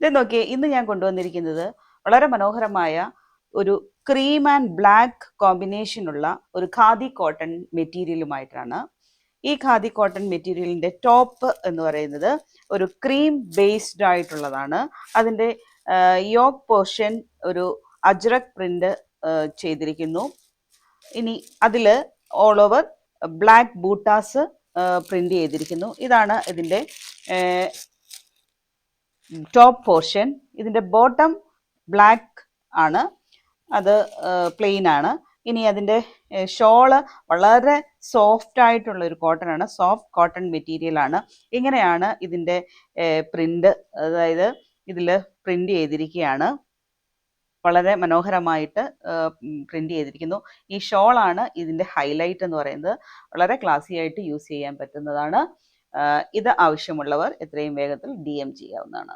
ഇത് നോക്കിയേ, ഇന്ന് ഞാൻ കൊണ്ടുവന്നിരിക്കുന്നത് വളരെ മനോഹരമായ ഒരു ക്രീം ആൻഡ് ബ്ലാക്ക് കോമ്പിനേഷനുള്ള ഒരു ഖാദി കോട്ടൺ മെറ്റീരിയലുമായിട്ടാണ്. ഈ ഖാദി കോട്ടൺ മെറ്റീരിയലിൻ്റെ ടോപ്പ് എന്ന് പറയുന്നത് ഒരു ക്രീം ബേസ്ഡ് ആയിട്ടുള്ളതാണ്. അതിൻ്റെ യോക്ക് പോർഷൻ ഒരു അജ്രക് പ്രിന്റ് ചെയ്തിരിക്കുന്നു. ഇനി അതിൽ ഓൾ ഓവർ ബ്ലാക്ക് ബൂട്ടാസ് പ്രിന്റ് ചെയ്തിരിക്കുന്നു. ഇതാണ് ഇതിൻ്റെ ടോപ്പ് പോർഷൻ. ഇതിൻ്റെ ബോട്ടം ബ്ലാക്ക് ആണ്, അത് പ്ലെയിൻ ആണ്. ഇനി അതിൻ്റെ ഷോള് വളരെ സോഫ്റ്റ് ആയിട്ടുള്ള ഒരു കോട്ടൺ ആണ്, സോഫ്റ്റ് കോട്ടൺ മെറ്റീരിയൽ ആണ്. ഇങ്ങനെയാണ് ഇതിൻ്റെ പ്രിന്റ്, അതായത് ഇതിൽ പ്രിന്റ് ചെയ്തിരിക്കുകയാണ്. വളരെ മനോഹരമായിട്ട് പ്രിന്റ് ചെയ്തിരിക്കുന്നു. ഈ ഷോളാണ് ഇതിൻ്റെ ഹൈലൈറ്റ് എന്ന് പറയുന്നത്. വളരെ ക്ലാസി ആയിട്ട് യൂസ് ചെയ്യാൻ പറ്റുന്നതാണ്. ഇത് ആവശ്യമുള്ളവർ എത്രയും വേഗത്തിൽ DM ചെയ്യാവുന്നതാണ്.